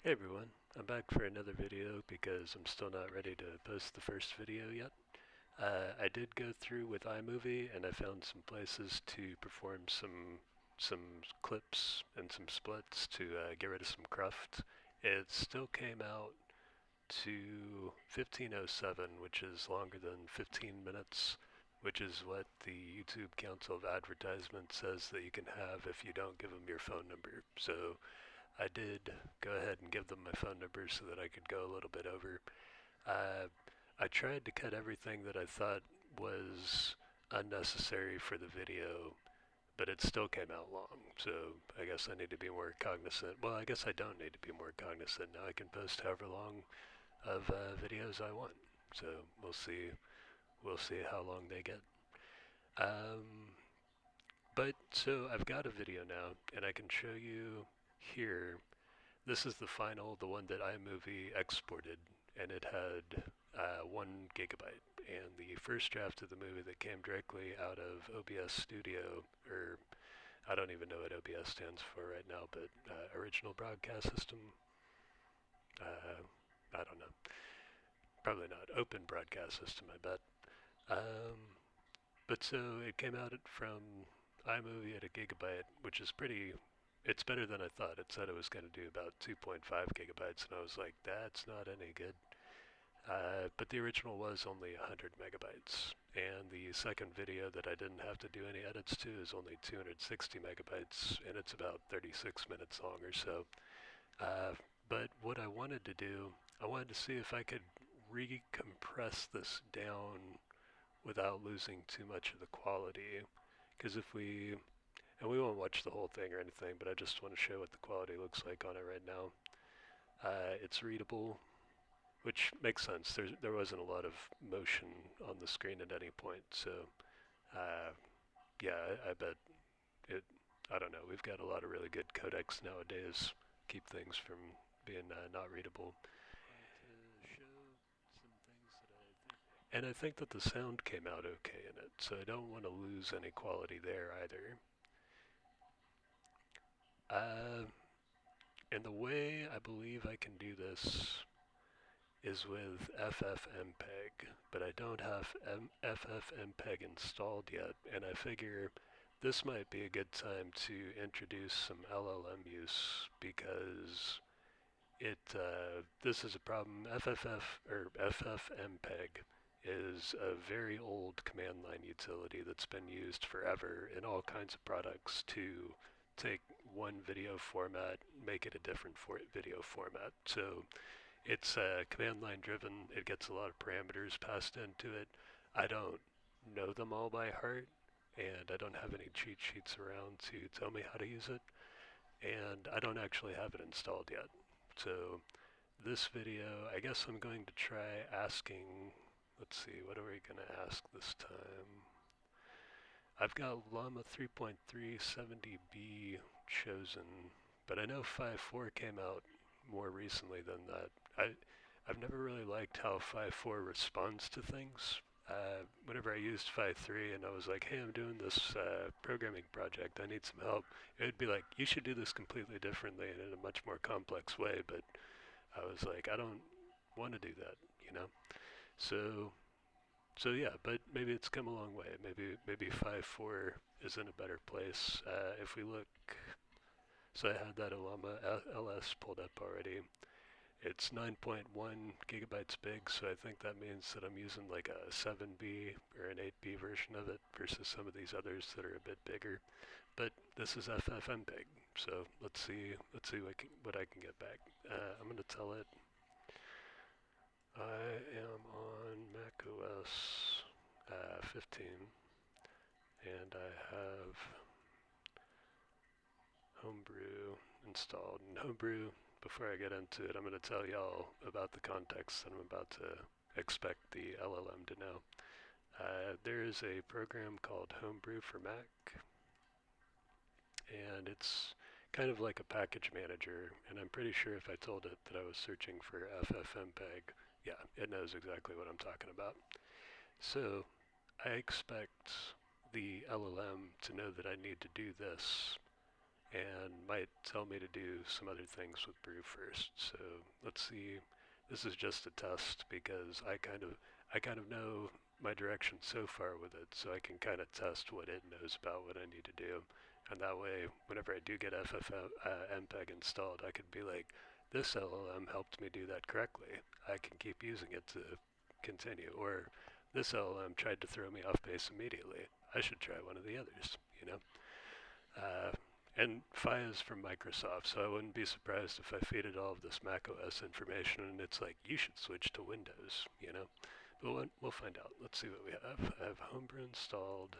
Hey everyone, I'm back for another video because I'm still not ready to post the first video yet. I did go through with iMovie and I found some places to perform some clips and some splits to get rid of some cruft. It still came out to 1507, which is longer than 15 minutes, which is what the YouTube Council of Advertisement says that you can have if you don't give them your phone number. So I did go ahead and give them my phone number so that I could go a little bit over. Uh, I tried to cut everything that I thought was unnecessary for the video, but it still came out long. So I guess I need to be more cognizant. Well, I guess I don't need to be more cognizant. Now I can post however long of videos I want. So we'll see. We'll see how long they get. Um, but so I've got a video now, and I can show you here. This is the final, the one that iMovie exported, and it had 1 gigabyte. And the first draft of the movie that came directly out of OBS Studio, or I don't even know what OBS stands for right now, but Original Broadcast System. I don't know. Probably not. Open Broadcast System, I bet. Um, but so it came out from iMovie at 1 gigabyte, which is pretty. It's better than I thought. It said it was going to do about 2.5 gigabytes, and I was like, that's not any good. But the original was only 100 megabytes, and the second video that I didn't have to do any edits to is only 260 megabytes, and it's about 36 minutes long or so. But what I wanted to do, I wanted to see if I could recompress this down without losing too much of the quality. Because if we, and we won't watch the whole thing or anything, but I just want to show what the quality looks like on it right now. It's readable, which makes sense. There wasn't a lot of motion on the screen at any point, so uh, yeah, I bet it. I don't know. We've got a lot of really good codecs nowadays. Keep things from being not readable. And I think that the sound came out okay in it, so I don't want to lose any quality there either. And the way I believe I can do this is with ffmpeg, but I don't have ffmpeg installed yet, and I figure this might be a good time to introduce some LLM use because this is a problem. ffmpeg is a very old command line utility that's been used forever in all kinds of products to take one video format, make it a different video format. So it's command line driven. It gets a lot of parameters passed into it. I don't know them all by heart, and I don't have any cheat sheets around to tell me how to use it, and I don't actually have it installed yet. So this video, I guess I'm going to try asking, let's see, what are we going to ask this time? I've got Llama 3.370B chosen, but I know 5.4 came out more recently than that. I've never really liked how 5.4 responds to things. Whenever I used 5.3 and I was like, hey, I'm doing this programming project, I need some help, it would be like, you should do this completely differently and in a much more complex way, but I was like, I don't want to do that, you know? So yeah, but maybe it's come a long way. Maybe 5.4 is in a better place. If we look, so I had that Llama LS pulled up already. It's 9.1 gigabytes big, so I think that means that I'm using like a 7B or an 8B version of it versus some of these others that are a bit bigger. But this is ffmpeg, so let's see what I can get back. I'm gonna tell it I am on Mac OS 15, and I have Homebrew installed. And Homebrew, before I get into it, I'm going to tell y'all about the context that I'm about to expect the LLM to know. There is a program called Homebrew for Mac, and it's kind of like a package manager, and I'm pretty sure if I told it that I was searching for ffmpeg, yeah, it knows exactly what I'm talking about. So I expect the LLM to know that I need to do this, and might tell me to do some other things with Brew first. So let's see. This is just a test because I kind of know my direction so far with it, so I can kind of test what it knows about what I need to do. And that way, whenever I do get ffmpeg installed, I could be like, this LLM helped me do that correctly. I can keep using it to continue. Or this LLM tried to throw me off base immediately. I should try one of the others, you know? Uh, and Fi is from Microsoft, so I wouldn't be surprised if I feed it all of this macOS information and it's like, you should switch to Windows, you know? But we'll find out. Let's see what we have. I have Homebrew installed,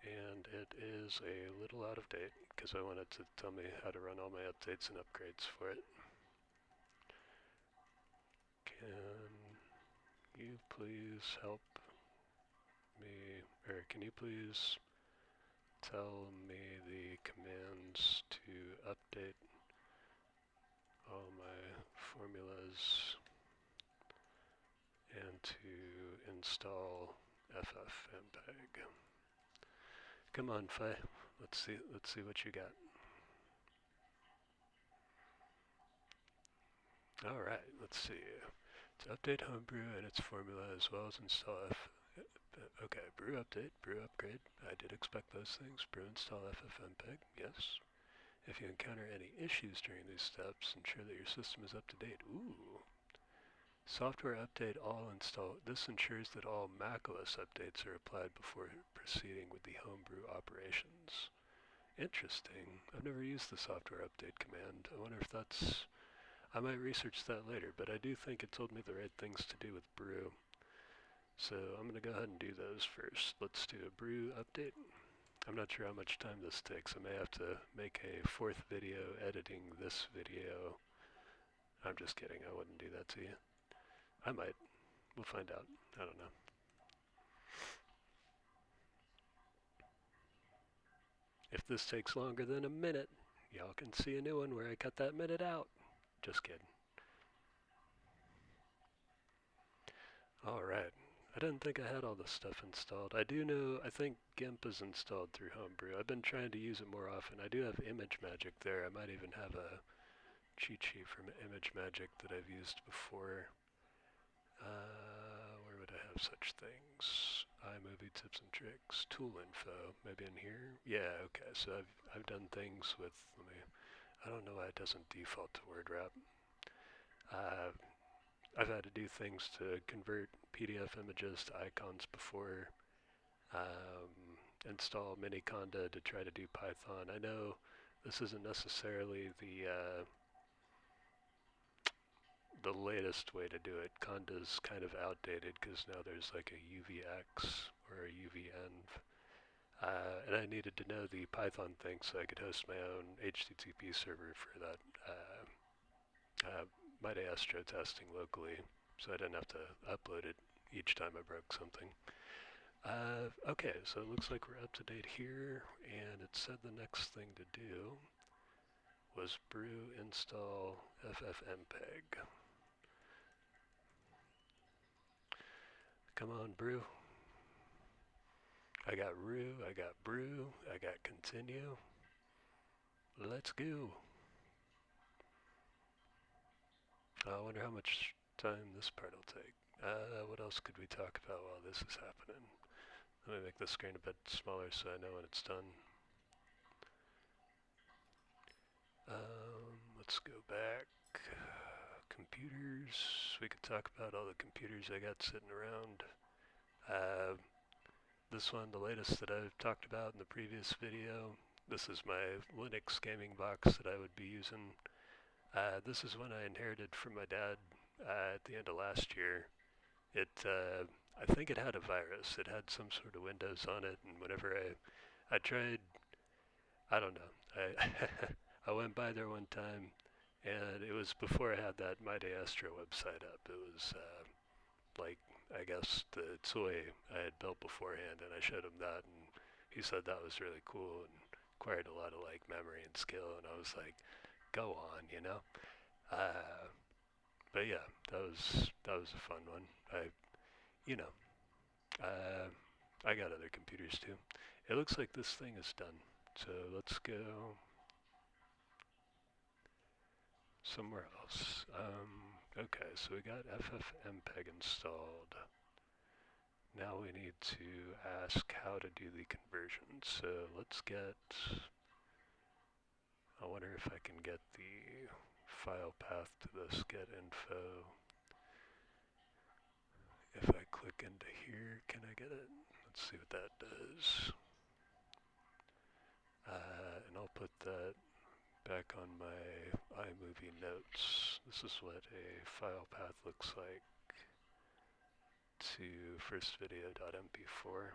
and it is a little out of date because I wanted to tell me how to run all my updates and upgrades for it. Can you please help me, or can you please tell me the commands to update all my formulas and to install ffmpeg. Come on, Fi. Let's see what you got. All right, let's see. To update Homebrew and its formula as well as install okay, Brew update, Brew upgrade. I did expect those things. Brew install ffmpeg. Yes. If you encounter any issues during these steps, ensure that your system is up to date. Ooh. Software update all install. This ensures that all macOS updates are applied before proceeding with the Homebrew operations. Interesting. I've never used the software update command. I wonder if that's... I might research that later, but I do think it told me the right things to do with Brew. So I'm going to go ahead and do those first. Let's do a Brew update. I'm not sure how much time this takes. I may have to make a fourth video editing this video. I'm just kidding. I wouldn't do that to you. I might. We'll find out. I don't know. If this takes longer than a minute, y'all can see a new one where I cut that minute out. Just kidding. Alright. I didn't think I had all this stuff installed. I do know, I think GIMP is installed through Homebrew. I've been trying to use it more often. I do have ImageMagick there. I might even have a cheat sheet from ImageMagick that I've used before. Where would I have such things? iMovie tips and tricks, tool info, maybe in here? Yeah, okay, so I've done things with, I don't know why it doesn't default to word wrap. I've had to do things to convert PDF images to icons before, install Miniconda to try to do Python. I know this isn't necessarily the latest way to do it. Conda's kind of outdated because now there's like a UVX or a UVenv. And I needed to know the Python thing so I could host my own HTTP server for that Maestro testing locally, so I didn't have to upload it each time I broke something. Okay, so it looks like we're up to date here, and it said the next thing to do was Brew install ffmpeg. Come on, Brew. I got Brew, I got Brew, I got continue. Let's go. I wonder how much time this part will take. What else could we talk about while this is happening? Let me make the screen a bit smaller so I know when it's done. Let's go back. Computers. We could talk about all the computers I got sitting around. This one, the latest that I've talked about in the previous video. This is my Linux gaming box that I would be using. This is one I inherited from my dad at the end of last year. I think it had a virus. It had some sort of Windows on it, and whenever I tried, I don't know. I went by there one time, and it was before I had that Maestro website up. It was like, I guess the toy I had built beforehand, and I showed him that, and he said that was really cool and required a lot of like memory and skill, and I was like, go on, you know. But yeah, that was a fun one. You know, I got other computers too. It looks like this thing is done. So let's go somewhere else. Okay, so we got ffmpeg installed. Now we need to ask how to do the conversion. So let's get, I wonder if I can get the file path to this get info. If I click into here, can I get it? Let's see what that does. And I'll put that back on my iMovie notes. This is what a file path looks like to firstvideo.mp4.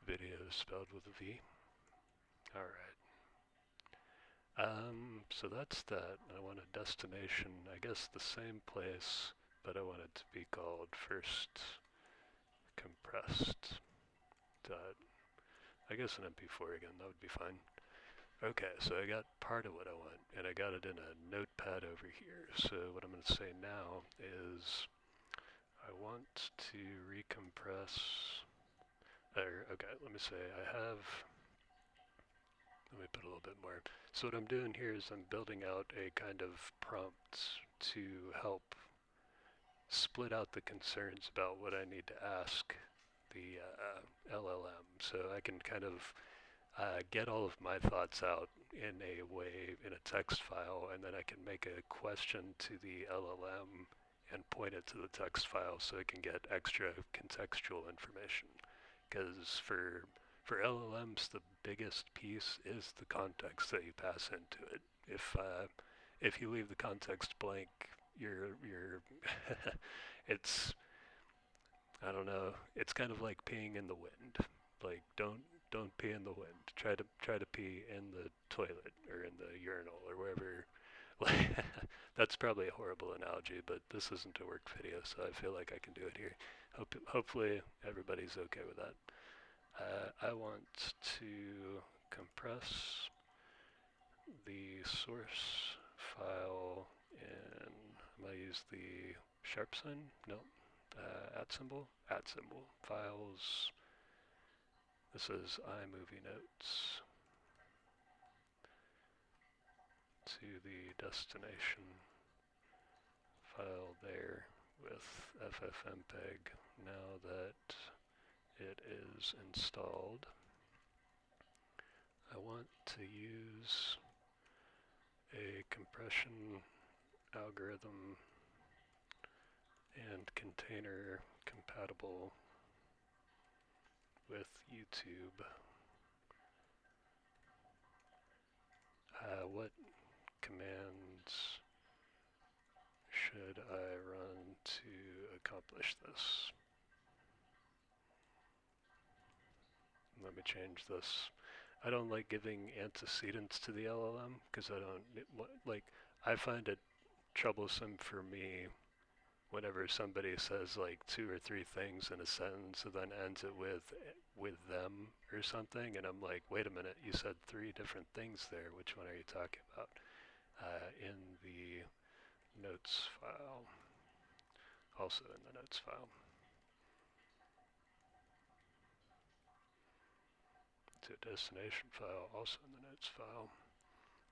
Video spelled with a V. Alright. So that's that. I want a destination, I guess the same place, but I want it to be called first compressed dot, I guess an MP4 again, that would be fine. Okay, so I got part of what I want, and I got it in a notepad over here. So what I'm going to say now is I want to recompress, okay, let me say let me put a little bit more. So what I'm doing here is I'm building out a kind of prompt to help split out the concerns about what I need to ask the LLM. So I can kind of get all of my thoughts out in a way, in a text file, and then I can make a question to the LLM and point it to the text file so it can get extra contextual information. Because for LLMs, the biggest piece is the context that you pass into it. If you leave the context blank, you're it's, I don't know, it's kind of like peeing in the wind. Like don't pee in the wind. Try to pee in the toilet or in the urinal or wherever. Like that's probably a horrible analogy, but this isn't a work video, so I feel like I can do it here. Hopefully everybody's okay with that. I want to compress the source file in, I'm going to use the sharp sign, no, at symbol, files, this is iMovie notes, to the destination file there with ffmpeg. Now that it is installed, I want to use a compression algorithm and container compatible with YouTube. What commands should I run to accomplish this? Let me change this. I don't like giving antecedents to the LLM because I find it troublesome for me whenever somebody says like 2 or 3 things in a sentence and then ends it with them or something, and I'm like, wait a minute, you said 3 different things there. Which one are you talking about? In the notes file, also in the notes file. To destination file, also in the notes file,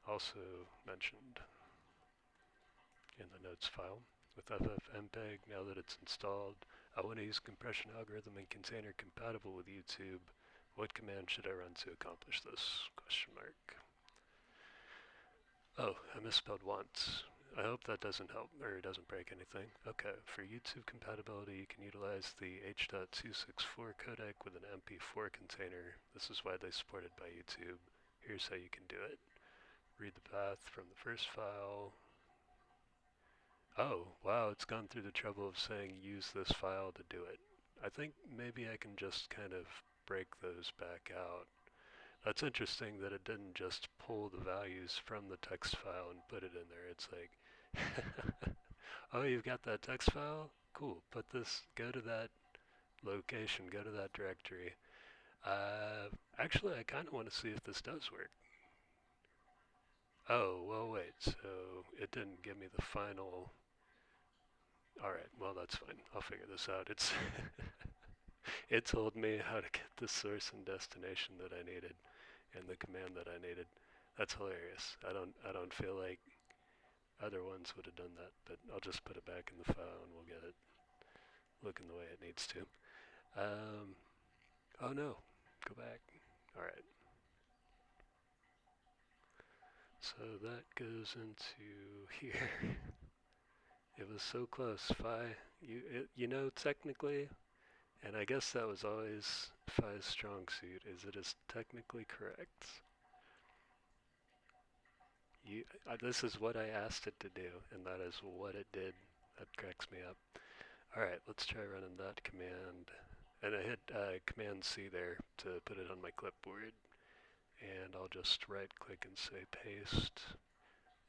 also mentioned in the notes file with ffmpeg. Now that it's installed, I want to use compression algorithm and container compatible with YouTube. What command should I run to accomplish this? Question mark. Oh, I misspelled once. I hope that doesn't help, or it doesn't break anything. Okay, for YouTube compatibility, you can utilize the H.264 codec with an MP4 container. This is widely supported by YouTube. Here's how you can do it. Read the path from the first file. Oh, wow, it's gone through the trouble of saying use this file to do it. I think maybe I can just kind of break those back out. That's interesting that it didn't just pull the values from the text file and put it in there. It's like, oh, you've got that text file? Cool, go to that location, go to that directory. Actually, I kind of want to see if this does work. Oh, well, wait, so it didn't give me the final. Alright, well, that's fine. I'll figure this out. It's It told me how to get the source and destination that I needed and the command that I needed. That's hilarious. I don't feel like other ones would have done that, but I'll just put it back in the file and we'll get it looking the way it needs to. Um, oh no, go back. All right. So that goes into here. It was so close. You know, technically, and I guess that was always Phi's strong suit, is it is technically correct. This is what I asked it to do, and that is what it did. That cracks me up. Alright, let's try running that command. And I hit Command C there to put it on my clipboard. And I'll just right click and say paste.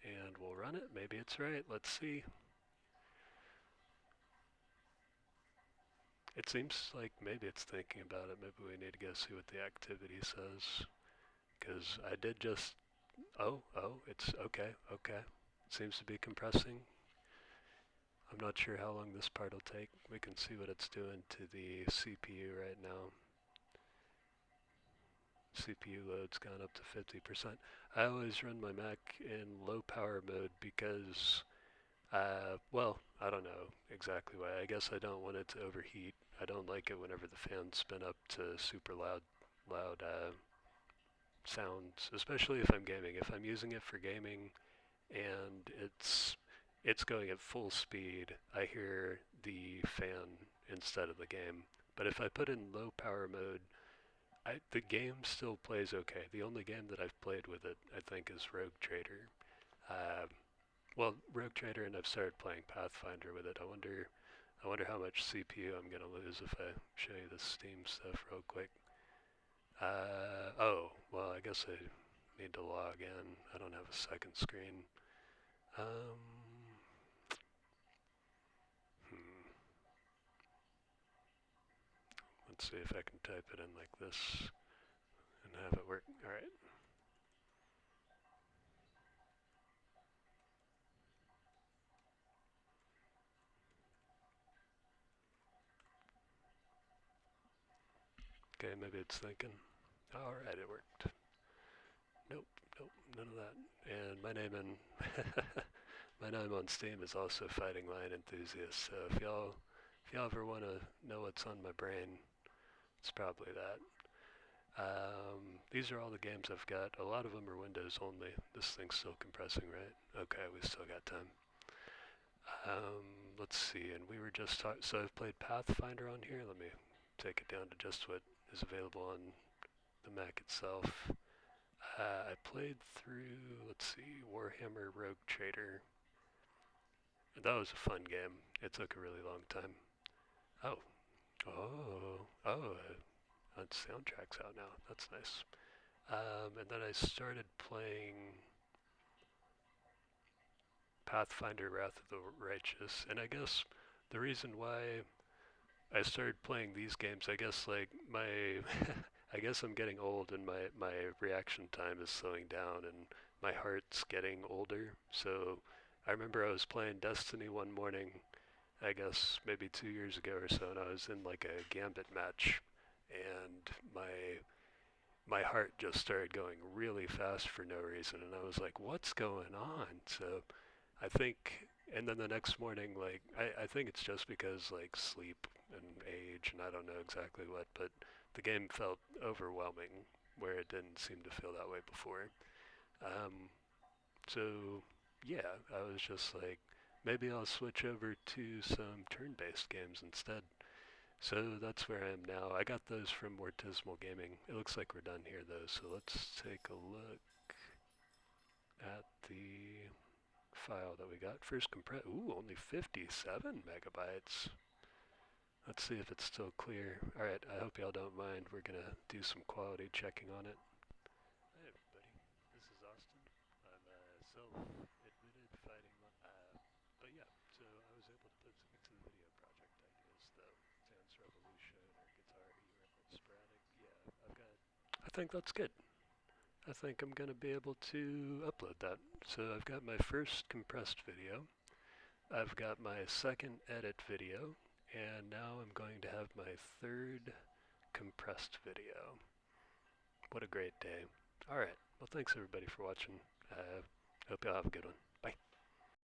And we'll run it. Maybe it's right. Let's see. It seems like maybe it's thinking about it. Maybe we need to go see what the activity says. Because I did just... Oh, it's okay, okay. It seems to be compressing. I'm not sure how long this part will take. We can see what it's doing to the CPU right now. CPU load's gone up to 50%. I always run my Mac in low power mode because, well, I don't know exactly why. I guess I don't want it to overheat. I don't like it whenever the fans spin up to super loud sounds, especially if I'm gaming. If I'm using it for gaming and it's going at full speed, I hear the fan instead of the game. But if I put in low power mode, the game still plays okay. The only game that I've played with it, I think, is Rogue Trader. Uh, well, Rogue Trader, and I've started playing Pathfinder with it. I wonder how much CPU I'm gonna lose if I show you the Steam stuff real quick. Oh, well, I guess I need to log in. I don't have a second screen. Um, hmm. Let's see if I can type it in like this and have it work. All right. Okay, maybe it's thinking. All right, it worked. Nope, nope, none of that. And my name in my name on Steam is also Fighting Lion Enthusiast. So if y'all ever want to know what's on my brain, it's probably that. These are all the games I've got. A lot of them are Windows only. This thing's still compressing, right? Okay, we still got time. Let's see, and we were just talking, so I've played Pathfinder on here. Let me take it down to just what is available on the Mac itself. I played through, let's see, Warhammer Rogue Trader. That was a fun game. It took a really long time. Oh, oh, that soundtrack's out now. That's nice. And then I started playing Pathfinder Wrath of the Righteous, and I guess the reason why I started playing these games, I guess like my I guess I'm getting old and my reaction time is slowing down and my heart's getting older. So I remember I was playing Destiny one morning, I guess maybe 2 years ago or so, and I was in like a gambit match and my heart just started going really fast for no reason and I was like, what's going on? So I think, and then the next morning, like, I think it's just because, like, sleep and age, and I don't know exactly what, but the game felt overwhelming, where it didn't seem to feel that way before. Um, so, yeah, I was just like, maybe I'll switch over to some turn-based games instead. So that's where I am now. I got those from Mortismal Gaming. It looks like we're done here, though, so let's take a look at the file that we got. First compress. Ooh, only 57 megabytes. Let's see if it's still clear. Alright, I hope y'all don't mind. We're going to do some quality checking on it. Hey everybody, this is Austin. I'm a self-admitted fighting... but yeah, so I was able to put some to the video project ideas, though. Dance Revolution or Guitar Hero Sporadic. Yeah, I've got... I think that's good. I think I'm going to be able to upload that. So I've got my first compressed video. I've got my second edit video, and now I'm going to have my third compressed video. What a great day. Alright, well thanks everybody for watching. Hope y'all have a good one.